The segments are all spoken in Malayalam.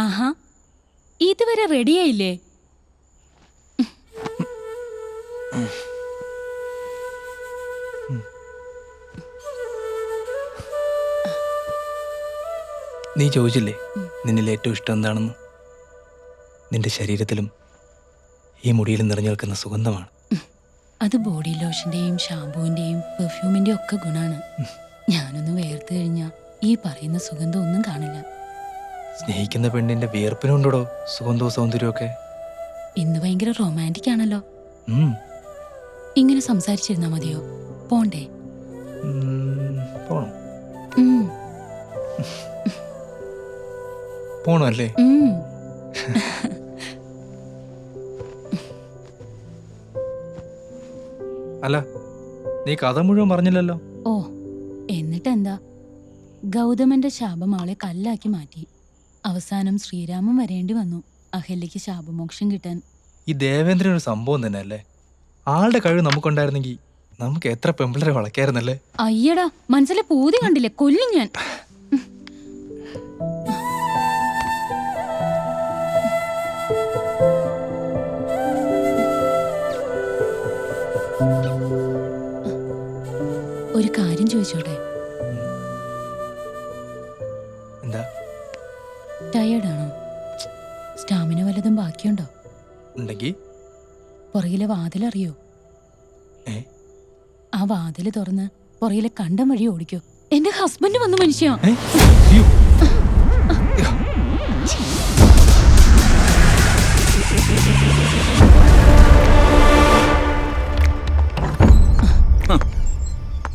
ആഹാ, ഇതുവരെ റെഡിയായില്ലേ? നീ ചോദിച്ചില്ലേ നിന്നിൽ ഏറ്റവും ഇഷ്ടം എന്താണെന്ന്? നിന്റെ ശരീരത്തിലും ഈ മുടിയിലും നിറഞ്ഞു നിൽക്കുന്ന സുഗന്ധമാണ്. അത് ബോഡി ലോഷന്റെയും ഷാമ്പൂവിന്റെയും പെർഫ്യൂമിന്റെയും ഒക്കെ ഗുണാണ്. ഞാനൊന്ന് വേർത്ത് കഴിഞ്ഞാൽ ഈ പറയുന്ന സുഗന്ധം ഒന്നും കാണില്ല. സ്നേഹിക്കുന്ന പെണ്ണിന്റെ വിയർപ്പിനുണ്ടോ സുഗന്ധവും സൗന്ദര്യവും ഒക്കെ? ഇന്ന് ഭയങ്കര റൊമാൻറ്റിക് ആണല്ലോ. ഇങ്ങനെ സംസാരിച്ചിരുന്നാ മതിയോ? പോണ്ടേ? പോണോ? പോണോ അല്ലേ? അല്ല, നീ കഥ മുഴുവൻ പറഞ്ഞില്ലല്ലോ. ഓ, എന്നിട്ടെന്താ? ഗൗതമന്റെ ശാപം അവളെ കല്ലാക്കി മാറ്റി. അവസാനം ശ്രീരാമൻ വരേണ്ടി വന്നു അഹല്യയ്ക്ക് ശാപമോക്ഷം കിട്ടാൻ. ഈ ദേവേന്ദ്രൻ ഒരു സംഭവം തന്നെ അല്ലേ? ആളുടെ കഴിവ് നമുക്കുണ്ടായിരുന്നെങ്കിൽ നമുക്ക് എത്ര പെമ്പിളരെ വളയ്ക്കായിരുന്നല്ലേ? അയ്യടാ, മനസ്സിലെ പൂതി കണ്ടില്ലേ? കൊല്ലും ഞാൻ. ഒരു കാര്യം ചോദിച്ചോട്ടെ? എന്താ? ടയേർഡാണോ? സ്റ്റാമിന വല്ലതും ബാക്കിയുണ്ടോ? ഉണ്ടെങ്കിൽ പുറകിലെ വാതിലറിയോ? ആ വാതില് തുറന്ന് പുറകിലെ കണ്ടം വഴി ഓടിക്കോ. എന്റെ ഹസ്ബൻഡ് വന്നു മനുഷ്യ.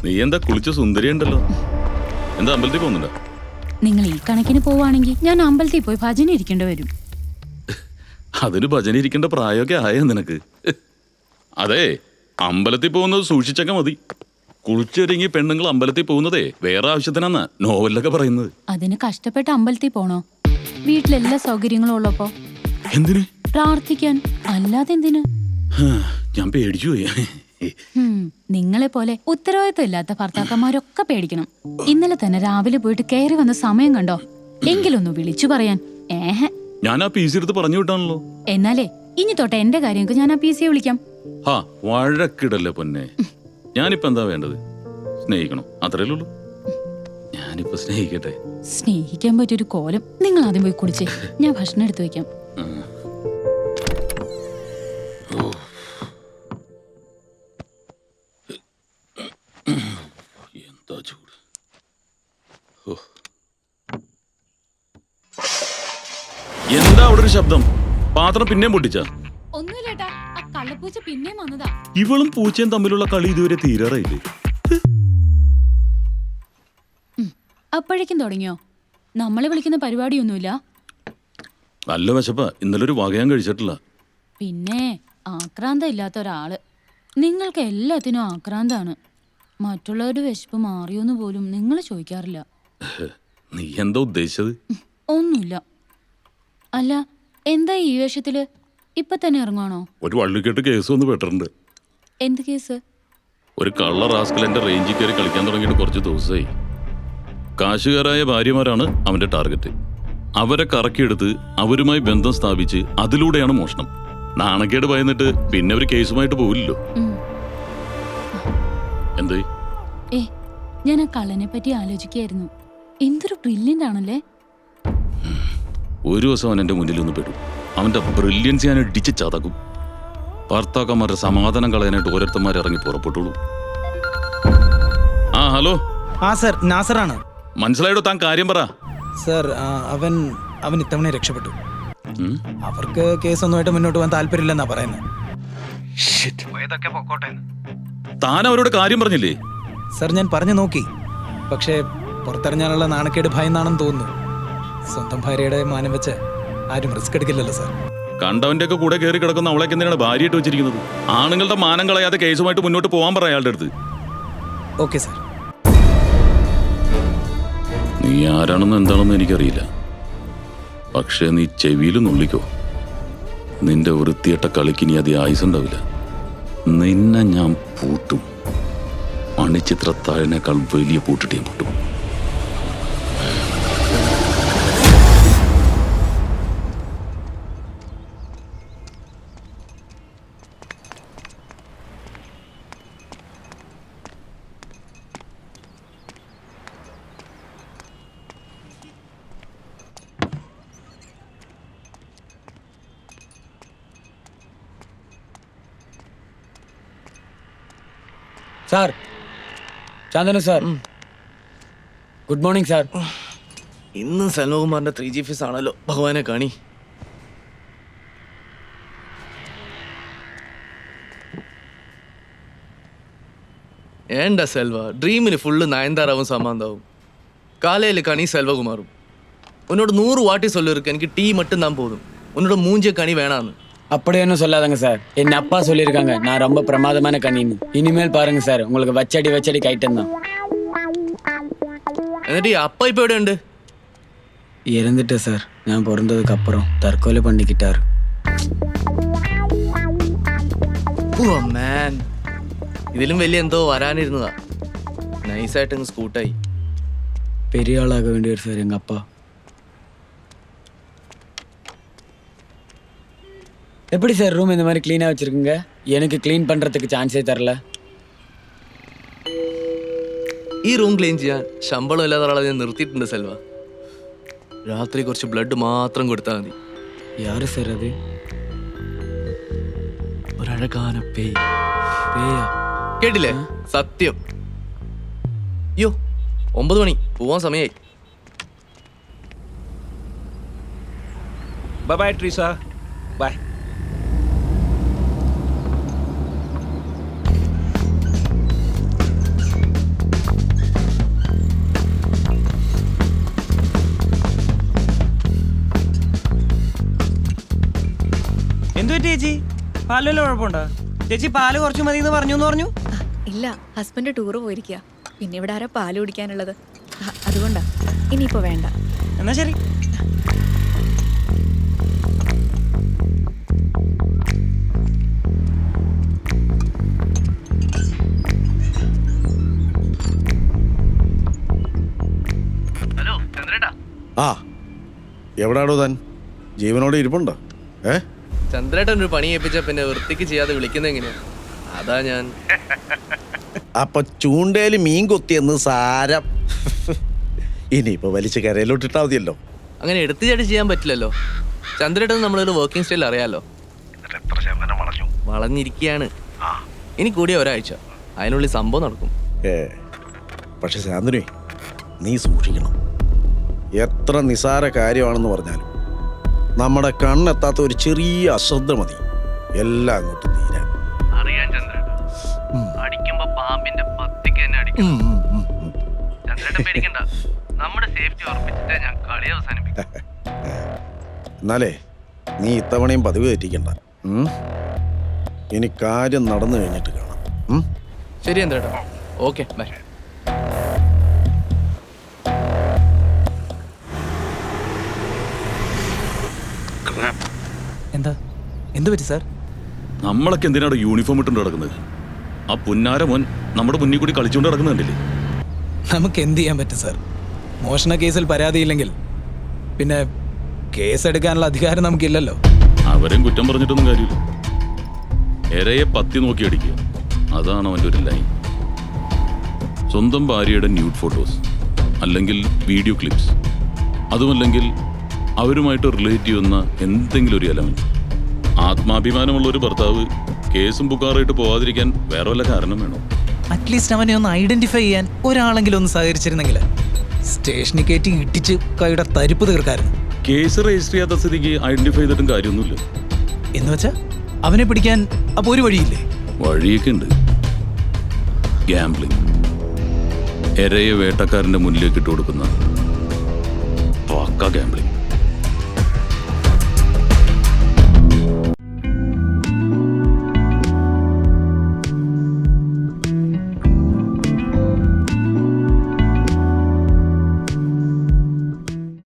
നീ എന്താ കുളിച്ച സുന്ദരിയുണ്ടല്ലോ? എന്താ അമ്പലത്തിൽ പോകുന്നുണ്ടോ? നിങ്ങൾ ഈ കണക്കിന് പോവാണെങ്കിൽ ഞാൻ അമ്പലത്തിൽ പോയി ഭജന ഇരിക്കേണ്ടി വരും. അതിന് ഭജന ഇരിക്കേണ്ട പ്രായമൊക്കെ ആയോ നിനക്ക്? അതെ, അമ്പലത്തിൽ പോകുന്നത് സൂക്ഷിച്ചൊക്കെ മതി. കുളിച്ചൊരുങ്ങി പെണ്ണുങ്ങൾ അമ്പലത്തിൽ പോകുന്നതേ വേറെ ആവശ്യത്തിനാന്നാ നോവലിലൊക്കെ പറയുന്നത്. അതിന് കഷ്ടപ്പെട്ട് അമ്പലത്തിൽ പോണോ? വീട്ടിലെല്ലാ സൗകര്യങ്ങളും ഉള്ളപ്പോ എന്തിന്? പ്രാർത്ഥിക്കാൻ, അല്ലാതെ എന്തിന്? ഞാൻ പേടിച്ചു പോയി. നിങ്ങളെ പോലെ ഉത്തരവാദിത്വം ഇല്ലാത്ത ഭർത്താക്കന്മാരൊക്കെ പേടിക്കണം. ഇന്നലെ തന്നെ രാവിലെ പോയിട്ട് കയറി വന്ന സമയം കണ്ടോ? എങ്കിലൊന്ന് വിളിച്ചു പറയാൻ. ഞാൻ ആ പി സി എടുത്ത് പറഞ്ഞു വിട്ടാണല്ലോ. എന്നാലേ ഇനി തൊട്ട് എന്റെ കാര്യങ്ങൾക്ക് ഞാൻ ആ പി സിയെ വിളിക്കാം. വഴക്കിടല്ലേ പൊന്നെ. ഞാനിപ്പോ എന്താ വേണ്ടത്? സ്നേഹിക്കണം, അത്രയല്ലേ ഉള്ളൂ. ഞാനിപ്പോ സ്നേഹിക്കട്ടെ? സ്നേഹിക്കാൻ പറ്റിയൊരു കോലം. നിങ്ങൾ ആദ്യം പോയി കുളിച്ചേ, ഞാൻ ഭക്ഷണം എടുത്തു വെക്കാം. എന്താ ചൂട്! എന്താ അവിടെ ഒരു ശബ്ദം? പാത്രം പിന്നെയും പൊട്ടിച്ചാ? ഒന്നുമില്ലേട്ടാ, ആ കള്ളപ്പൂച്ച പിന്നെയും വന്നതാ. ഇവളും പൂച്ചയും തമ്മിലുള്ള കളി ഇതുവരെ തീരാറായില്ലേ? അപ്പോഴേക്കും തുടങ്ങിയോ? നമ്മളെ വിളിക്കുന്ന പരിപാടിയൊന്നുമില്ല. നല്ല വിശപ്പാ, ഇന്നലെ ഒരു വകയാൻ കഴിച്ചിട്ടില്ല. പിന്നെ ആക്രാന്തം ഇല്ലാത്ത ഒരാള്. നിങ്ങൾക്ക് എല്ലാത്തിനും ആക്രാന്താണ്. മറ്റുള്ളവരുടെ വിശപ്പ് മാറിയോന്ന് പോലും നിങ്ങൾ ചോദിക്കാറില്ല. നീ എന്താ ഉദ്ദേശിച്ചത്? ഒന്നുമില്ല. അല്ല, എന്താ ഈ വേഷത്തില്? ഇപ്പൊ തന്നെ ഇറങ്ങുവാണോ? ഒരു വള്ളിക്കെട്ട് കേസ് വന്ന് പെട്ടിട്ടുണ്ട്. എന്ത് കേസ്? ഒരു കള്ള റാസ്കൽ എന്റെ റേഞ്ചിൽ കയറി കളിക്കാൻ തുടങ്ങിയിട്ട് കുറച്ച് ദിവസമായി. കാശുകാരായ ഭാര്യമാരാണ് അവന്റെ ടാർഗറ്റ്. അവരെ കറക്കിയെടുത്ത് അവരുമായി ബന്ധം സ്ഥാപിച്ച് അതിലൂടെയാണ് മോഷണം. നാണക്കേട് ഭയന്നിട്ട് പിന്നെ ഒരു കേസുമായിട്ട് പോവില്ലല്ലോ. എന്തേ? ഞാൻ ആ കള്ളനെ പറ്റി ആലോചിക്കായിരുന്നു. എന്തൊരു ബ്രില്യന്റ് ആണല്ലേ. ഒരു ദിവസം അവൻ എന്റെ മുന്നിൽ ഒന്ന് പെടും. അവന്റെ ബ്രില്യൻസ് ഞാൻ ഇടിച്ച് ചതക്കും. ഭർത്താക്കന്മാരുടെ സമാധാനം കളയാനായിട്ട് ഓരോരുത്തന്മാർ ഇറങ്ങി പുറപ്പെട്ടുള്ളൂ. ഹലോ. സർ, നാസറാണ്. മനസ്സിലായിട്ടോ? താൻ കാര്യം പറ. സർ, അവൻ ഇത്തവണ രക്ഷപ്പെട്ടു. അവർക്ക് കേസൊന്നുമായിട്ട് മുന്നോട്ട് പോകാൻ താല്പര്യമില്ലെന്നാ പറയുന്നത്. താൻ അവരോട് കാര്യം പറഞ്ഞില്ലേ? സർ, ഞാൻ പറഞ്ഞു നോക്കി. പക്ഷേ പുറത്തിറങ്ങാനുള്ള നാണക്കേട് ഭയന്നാണെന്ന് തോന്നുന്നു. സ്വന്തം ഭാര്യയുടെ മാനം വെച്ച് ആരും റിസ്ക് എടുക്കില്ലല്ലോ സർ. കണ്ടവന്റെ ഒക്കെ കൂടെ കയറി കിടക്കുന്ന അവളേക്ക് എന്തിനാണ് ഭാര്യയിട്ട് വെച്ചിരിക്കുന്നത്? ആണുങ്ങളുടെ മാനം കളയാതെ കേസുമായിട്ട് മുന്നോട്ട് പോകാൻ പറ അയാളുടെ അടുത്ത്. Okay sir. നീ ആരാണെന്ന് എന്താണെന്ന് എനിക്കറിയില്ല. പക്ഷേ നീ ചെവിയിൽ നുള്ളിക്കോ. നിന്റെ വൃത്തിയട്ട കളിക്ക് ഇനി അധികം ആയുസുണ്ടാവില്ല. നിന്നെ ഞാൻ പൂട്ടും. മണിച്ചിത്രത്താഴിനേക്കാൾ വലിയ പൂട്ടിട്ട് ഞാൻ പൂട്ടും. സാർ, ചാന്ദനു സാർ, ഗുഡ് മോർണിംഗ് സാർ. ഇന്നും സെൽവകുമാറിന്റെ 3G ഫീസ് ആണല്ലോ. ഭഗവാനെ കാണി. ஏண்டா செல்வா, ட்ரீமிന് ஃபுல்லு நயன்தாராவும் சமாந்தாவும், காலையில் கனி செல்வகுமாரும். உன்னோட 100 வாட்டி சொல்லிருக்கு, எனக்கு டீ மட்டும் தான் போதும், உன்னோட மூஞ்சிய கனி வேணான்னு. அப்படி ஒன்றும் சொல்லாதங்க சார். என் அப்பா சொல்லியிருக்காங்க நான் ரொம்ப பிரமாதமான கணின்னு. இனிமேல் பாருங்க சார், உங்களுக்கு வச்சடி கைட்டம் தான். എന്നിട്ട് அப்பா இப்போ എവിടെ ഉണ്ട്? இறந்துட்டு சார். நான் பிறந்ததுக்கு அப்புறம் தற்கொலை பண்ணிக்கிட்டார். ഓ മാൻ, ഇതിലും വലിയ എന്തോ വരാനിരുന്നതാ. നൈസായിട്ടങ്ങ് സ്കൂട്ടായി. பெரிய ஆளாக வேண்டியவர் சார் எங்கள் அப்பா. எப்படி சார் ரூம் இந்த மாதிரி க்ளீனாக வச்சுருக்குங்க? எனக்கு க்ளீன் பண்ணுறதுக்கு சான்ஸே தரல. ഈ റൂം ക്ലീൻ ചെയ്യാൻ ശമ്പളം ഇല്ലാത്ത ഒരാളെ ഞാൻ നിർത്തിയിട്ടുണ്ട് സെൽവ. രാത്രി കുറച്ച് ബ്ലഡ് മാത്രം കൊടുത്താൽ മതി. யாரு சார் அது? ഒരഴകാന പേയ്. பேயா? കേട്ടില്ലേ? സത്യം. അയ്യോ, 9 മണി, പോവാൻ സമയമായി. Bye Treesa, bye. എന്തു പറ്റി ചേച്ചി? പാലിലല്ലോ കുഴപ്പമുണ്ടോ? ചേച്ചി പാല് കുറച്ച് മതി എന്ന് പറഞ്ഞു. ഇല്ല, ഹസ്ബൻഡ് ടൂറ് പോയിരിക്കുക. പിന്നെ ഇവിടെ ആരാ പാല് കുടിക്കാനുള്ളത്? അതുകൊണ്ടാ. ഇനിയിപ്പോ വേണ്ട. എന്നാ ശരി. ഹലോ ചന്ദ്രേട്ടാ. ആ, എവിടാടോ താൻ? ജീവനോടെ ഇരിപ്പുണ്ടോ? ചന്ദ്രേട്ടൻ ഒരു പണി ഏൽപ്പിച്ച പിന്നെ വൃത്തിക്ക് ചെയ്യാതെ വിളിക്കുന്നത് എങ്ങനെയാ? അതാ ഞാൻ. അപ്പൊ ചൂണ്ടയില് മീൻ കൊത്തിയെന്ന് സാരം. ഇനിയിപ്പോ വലിച്ച് കരയിലോട്ടിട്ടാ മതിയല്ലോ. അങ്ങനെ എടുത്തു ചാടി ചെയ്യാൻ പറ്റില്ലല്ലോ. ചന്ദ്രേട്ടൻ നമ്മളൊരു വർക്കിംഗ് സ്റ്റൈൽ അറിയാലോ. വളഞ്ഞിരിക്കുകയാണ്. ഇനി കൂടിയ ഒരാഴ്ച, അതിനുള്ളിൽ സംഭവം നടക്കും. പക്ഷെ ശാന്തനുവേ, നീ സൂക്ഷിക്കണം. എത്ര നിസാര കാര്യമാണെന്ന് പറഞ്ഞാലും നമ്മുടെ കണ്ണെത്താത്ത ഒരു ചെറിയ അശ്രദ്ധ മതി എല്ലാം അങ്ങോട്ട് തീരാൻ. അറിയാൻ ചന്ദ്രേട്ടൻ, അടിക്കുമ്പോ പാമ്പിന്റെ പത്തിക്ക് തന്നെ അടിക്കും. ചന്ദ്രേട്ടൻ പേടിക്കണ്ട, നമ്മുടെ സേഫ്റ്റി ഉറപ്പിച്ചിട്ടേ ഞാൻ കളി അവസാനിപ്പിക്കും. എന്നാലേ നീ ഇത്തവണയും പതിവ് തെറ്റിക്കണ്ട. ഇനി കാര്യം നടന്നു കഴിഞ്ഞിട്ട് കാണാം. ശരി ചന്ദ്രേട്ടൻ, ഓക്കെ ബൈ. എന്ത് പറ്റി സാർ? നമ്മളൊക്കെ എന്തിനാണ് യൂണിഫോം ഇട്ടുകൊണ്ട് നടക്കുന്നത്? ആ പുന്നാര മോൻ നമ്മുടെ മുന്നിൽ കൂടി കളിച്ചുകൊണ്ട് നടക്കുന്നുണ്ടല്ലേ? നമുക്ക് എന്ത് ചെയ്യാൻ പറ്റും സാർ? മോഷണ കേസിൽ പരാതിയില്ലെങ്കിൽ പിന്നെ കേസെടുക്കാനുള്ള അധികാരം നമുക്കില്ലല്ലോ. അവരെയും കുറ്റം പറഞ്ഞിട്ടൊന്നും കാര്യമില്ല. എരയെ പത്തി നോക്കി അടിക്കുക, അതാണ് അവൻ്റെ ഒരു ലൈൻ. സ്വന്തം ഭാര്യയുടെ ന്യൂഡ് ഫോട്ടോസ് അല്ലെങ്കിൽ വീഡിയോ ക്ലിപ്സ്, അതുമല്ലെങ്കിൽ അവരുമായിട്ട് റിലേറ്റ് ചെയ്യുന്ന എന്തെങ്കിലും ഒരു എലമെന്റ്. ആത്മാഭിമാനമുള്ള ഒരു ഭർത്താവ് കേസും പുകാറായിട്ട് പോവാതിരിക്കാൻ വേറെ വല്ല കാരണം വേണോ? അറ്റ്ലീസ്റ്റ് അവനെ ഒന്ന് ഐഡന്റിഫൈ ചെയ്യാൻ ഒരാളെങ്കിലും ഒന്ന് സഹകരിച്ചിരുന്നെങ്കിൽ സ്റ്റേഷനിൽ കയറ്റി ഇട്ടിച്ച് കൈയുടെ തരിപ്പ് തീർക്കായിരുന്നു. കേസ് രജിസ്റ്റർ ചെയ്യാത്ത സ്ഥിതിക്ക് ഐഡന്റിഫൈ ചെയ്തിട്ടും കാര്യമൊന്നുമില്ല. എന്ന് വെച്ചാ അവനെ പിടിക്കാൻ അപ്പൊ ഒരു വഴിയില്ലേ? വഴിയൊക്കെ ഉണ്ട്. ഗാംബ്ലിംഗ്, എരയെ വേട്ടക്കാരന്റെ മുന്നിലേക്ക് ഇട്ട് കൊടുക്കുന്ന പക്ക ഗാംബ്ലിംഗ്.